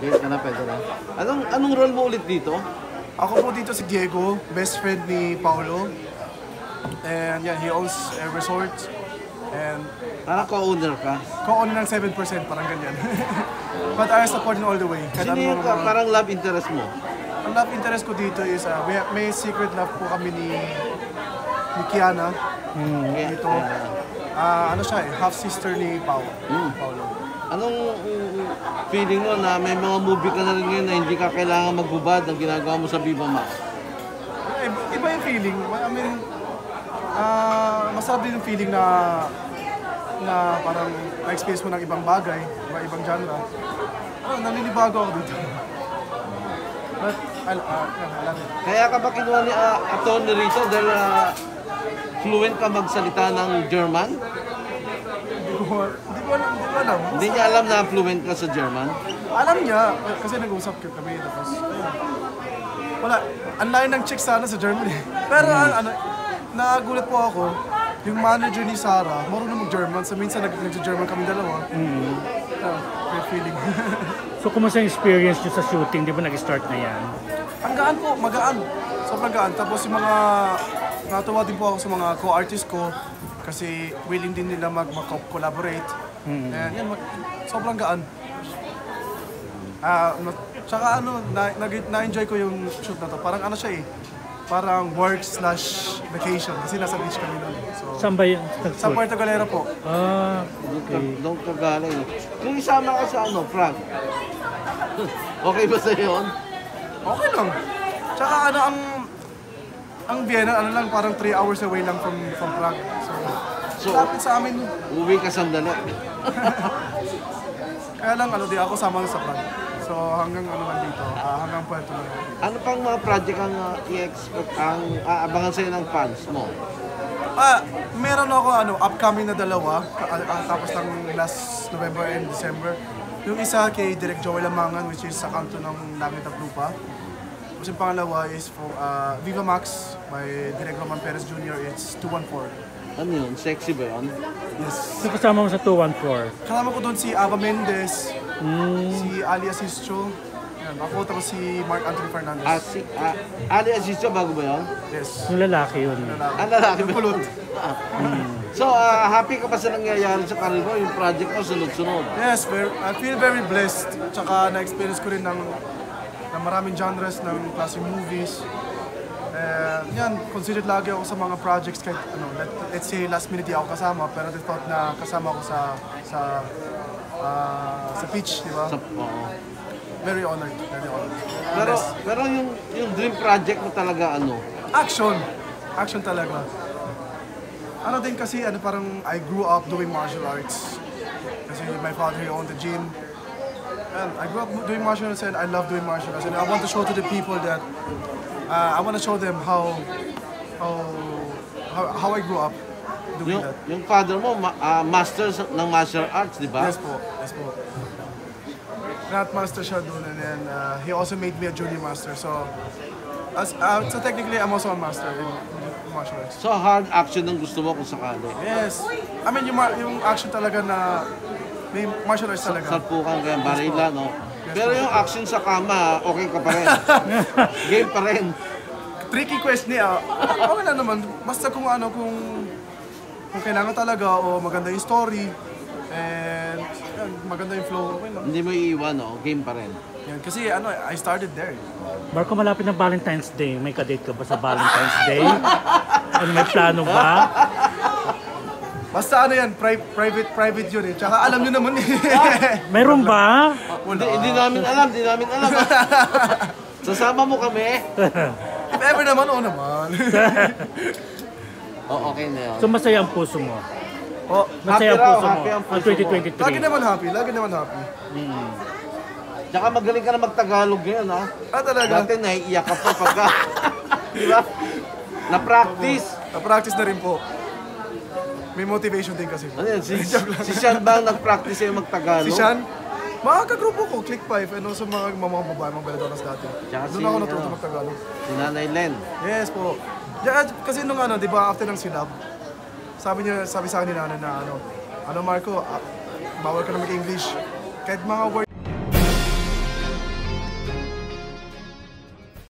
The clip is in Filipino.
Game ka na, pwede na. Anong role mo ulit dito? Ako po dito si Diego, best friend ni Paolo. And yeah, he owns a resort. And Parang co-owner ka. co-owner ng 7%, parang ganyan. But I support him all the way. Sino yung parang love interest mo? Ang love interest ko dito is, may secret love po kami ni Kiana. Dito. Ano siya half sister ni Paolo. Anong feeling mo na may mga movie ka na rin ngayon na hindi ka kailangan magbubad ng ginagawa mo sa Viva Max? Iba yung feeling. I mean, masarap din yung feeling na parang na-experience mo ng ibang bagay, ibang genre. Naninibago ako dito. But, I love it. Kaya ka ba kinuha ni Atty. rito dahil fluent ka magsalita ng German? Hindi ko alam. Hindi niya alam na fluent ka sa German? Alam niya, kasi nag-usap kami. Tapos, ayun. Wala, ang layo ng chicks sana sa Germany. Pero nagulat po ako, yung manager ni Sarah, marunong mag-German. So minsan nag-German kami dalawa. Great feeling. So kumusta yung experience nyo sa shooting? Di ba nag-start na yan? Ang gaan po, magaan. Sobrang gaan. Tapos yung mga, natuwa din po ako sa mga co-artist ko kasi willing din nila mag-collaborate. And yan, sobrang gaan. Tsaka na-enjoy ko yung shoot na to. Parang ano siya parang work/vacation kasi nasa beach kami noon. So, Saan ba yun? sa Puerto Galera po. Okay. Doon ka galing. Kung isama ka sa Prague, okay ba sa'yo yun? Okay lang. Tsaka ang Vienna, lang, parang 3 hours away lang from Prague. So lapit sa amin. Uwi ka sandali. Kaya lang, di ako sama sa Prague. So hanggang lang dito, hanggang Puerto lang. Ano pang mga project ang i-expect, ang aabangan sa'yo ng fans mo? Meron ako upcoming na dalawa, tapos ng last November and December. Yung isa kay Direk Joel Amangan, which is sa kanto ng Langit at Lupa. Tapos yung pangalawa is for Viva Max by Direk Roman Perez Jr. It's 214. Ano yun? Sexy ba yun? Yes. So kasama mo sa 214? Kasama ko doon si Ava Mendez, si Ali Asisio, ako tapos si Mark Anthony Fernandez. Ali Asisio, bago ba yun? Yes. Yung lalaki yun. Lalaki ba? Kulot. So, happy ka pa sa nangyayari sa career mo? Yung project mo sunod-sunod? Yes, I feel very blessed. Tsaka na-experience ko rin ng maraming genres ng klaseng movies. Yan, considered lagi ako sa mga projects kahit let's say last minute di ako kasama, pero the thought na kasama ako sa pitch, di ba? Very honored, very honored. Pero yung dream project mo talaga Action talaga. Din kasi parang I grew up doing martial arts. Kasi my father owned the gym. And I grew up doing martial arts and I love doing martial arts. And I want to show to the people that I want to show them how I grew up doing that. Yung father mo, master ng martial arts, di ba? Yes po. Grandmaster siya doon, and then he also made me a junior master. So technically, I'm also a master in martial arts. So hard action ang gusto mo kung sakali? Yes. I mean, yung action talaga na may martial arts talaga. Salpukan kaya barila, no? Pero yung action sa kama, okay ka pa rin. Game pa rin. Tricky question niya. Okay lang naman. Basta kung kailangan talaga o maganda yung story and maganda yung flow, okay lang. Hindi mo iiwan, no? Game pa rin. Yan, kasi I started there. Marco, malapit na Valentine's Day. May kadate ka ba sa Valentine's Day? May plano ba? Basta yan, private yun eh. Tsaka alam nyo naman eh. Mayroon ba? Hindi namin alam. Sasama mo kami? If ever naman, naman. Okay na yun. So masaya ang puso mo? Happy Masaya ang raw, puso mo? happy ang puso Ang mo. 2023? Lagi naman happy. Tsaka magaling ka na mag-Tagalog ngayon, ha? Talaga? Dati naiiyak ka pa pagka... Di ba? Na-practice. Na-practice na rin po. May motivation din kasi. Ano yan? Si Sean ba ang nag-practice sa'yo mag-Tagalog? Si Sean? Mga kagrupo ko, Click 5, and also mga babae, mga baladonas dati. Doon ako natuto mag-Tagalog. Si Nanay Len. Yes po. Kasi nung di ba, after ng silab, sabi sa akin ni Nanay na Marco, bawal ka na mag-English. Kahit mga words